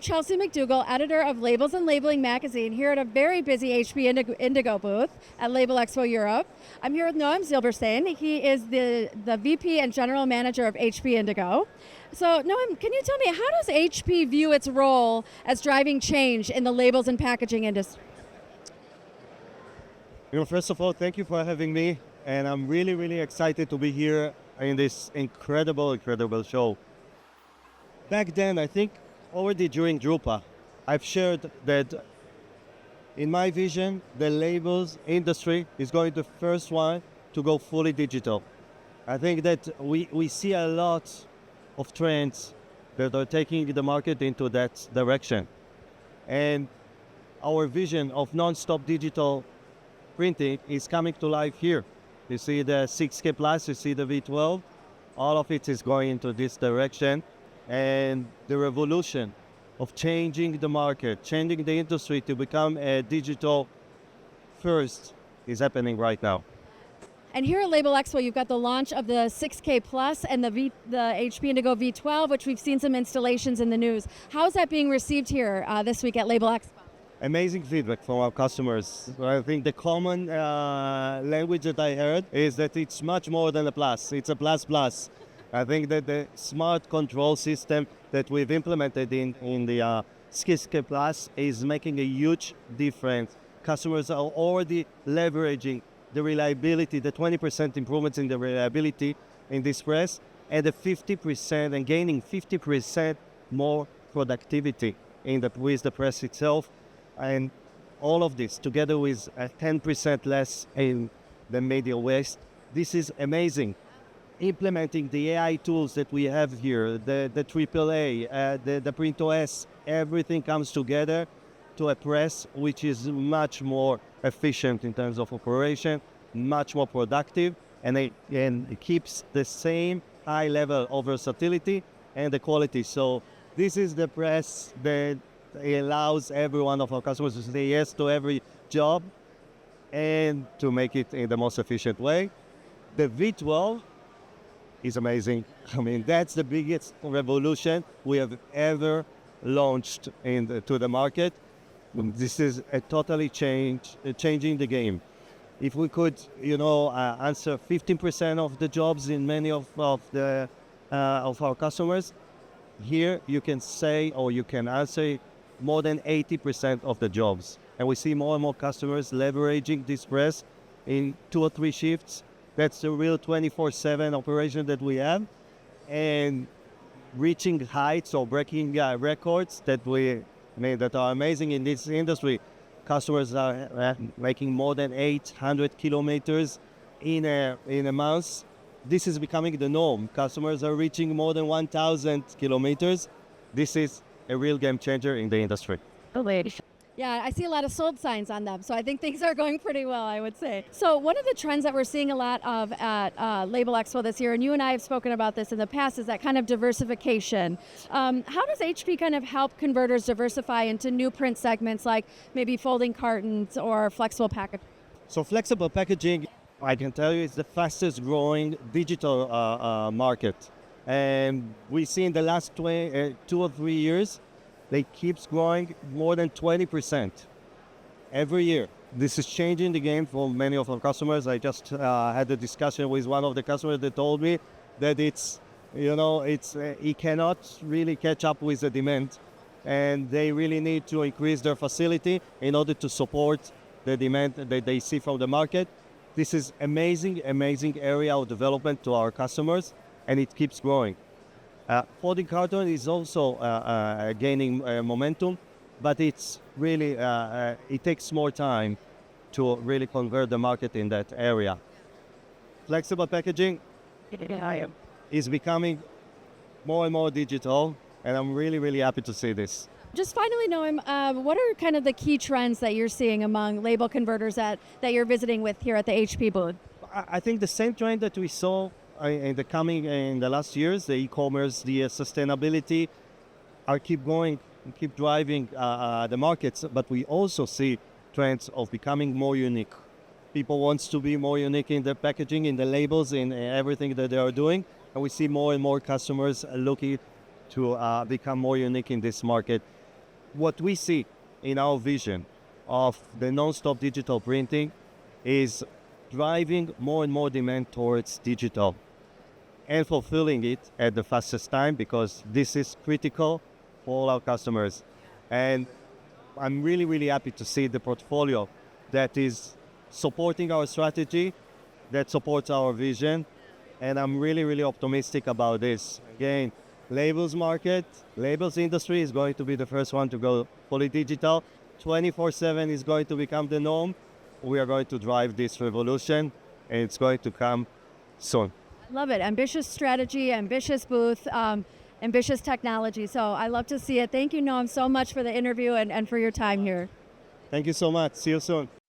Chelsea McDougall, editor of Labels and Labeling magazine, here at a very busy HP Indigo booth at Labelexpo Europe. I'm here with Noam Zilbershtain. He is the VP and General Manager of HP Indigo. So, Noam, can you tell me, how does HP view its role as driving change in the labels and packaging industry? First of all, thank you for having me, and I'm really excited to be here in this incredible show. Back then, I think already during Drupa, I've shared that in my vision, the labels industry is going to be the first one to go fully digital. I think that we see a lot of trends that are taking the market into that direction. And our vision of non-stop digital printing is coming to life here. You see the 6K Plus, you see the V12, all of it is going into this direction. And the revolution of changing the market, changing the industry to become a digital first is happening right now. And here at Labelexpo, you've got the launch of the 6K Plus and the HP Indigo V12, which we've seen some installations in the news. How is that being received here this week at Labelexpo? Amazing feedback from our customers. I think the common language that I heard is that it's much more than a plus. It's a plus. I think that the smart control system that we've implemented in the 6K Plus is making a huge difference. Customers are already leveraging the reliability, the 20% improvements in the reliability in this press, and the 50% and gaining 50% more productivity with the press itself. And all of this together with 10% less in the media waste. This is amazing. Implementing the AI tools that we have here, the AAA, the PrintOS, everything comes together to a press which is much more efficient in terms of operation, much more productive, and it keeps the same high level of versatility and the quality. So this is the press that allows every one of our customers to say yes to every job and to make it in the most efficient way. The V12 is amazing. I mean, that's the biggest revolution we have ever launched to the market. This is a totally changing the game. If we could, answer 15% of the jobs in many of our customers, here you can say, or you can answer more than 80% of the jobs. And we see more and more customers leveraging this press in 2 or 3 shifts. That's the real 24/7 operation that we have, and reaching heights or breaking records that are amazing in this industry. Customers are making more than 800 kilometers in a month. This is becoming the norm. Customers are reaching more than 1,000 kilometers. This is a real game changer in the industry. Yeah, I see a lot of sold signs on them, so I think things are going pretty well, I would say. So one of the trends that we're seeing a lot of at Labelexpo this year, and you and I have spoken about this in the past, is that kind of diversification. How does HP kind of help converters diversify into new print segments like maybe folding cartons or flexible packaging? So flexible packaging, I can tell you, is the fastest growing digital market. And we see in the last 2 or 3 years, they keeps growing more than 20% every year. This is changing the game for many of our customers. I just had a discussion with one of the customers that told me that he cannot really catch up with the demand, and they really need to increase their facility in order to support the demand that they see from the market. This is amazing area of development to our customers, and it keeps growing. Folding carton is also gaining momentum, but it's really, it takes more time to really convert the market in that area. Flexible packaging is becoming more and more digital, and I'm really happy to see this. Just finally, Noam, what are kind of the key trends that you're seeing among label converters that you're visiting with here at the HP booth? I think the same trend that we saw in the last years, the e-commerce, the sustainability, keep driving the markets. But we also see trends of becoming more unique. People want to be more unique in the packaging, in the labels, in everything that they are doing, and we see more and more customers looking to become more unique in this market. what we see in our vision of the non-stop digital printing is driving more and more demand towards digital and fulfilling it at the fastest time, because this is critical for all our customers. And I'm really, really happy to see the portfolio that is supporting our strategy, that supports our vision, and I'm really, really optimistic about this. Again, labels market, labels industry is going to be the first one to go fully digital. 24/7 is going to become the norm. We are going to drive this revolution, and it's going to come soon. Love it. Ambitious strategy, ambitious booth, ambitious technology. So I love to see it. Thank you, Noam, so much for the interview and for your time here. Thank you so much. See you soon.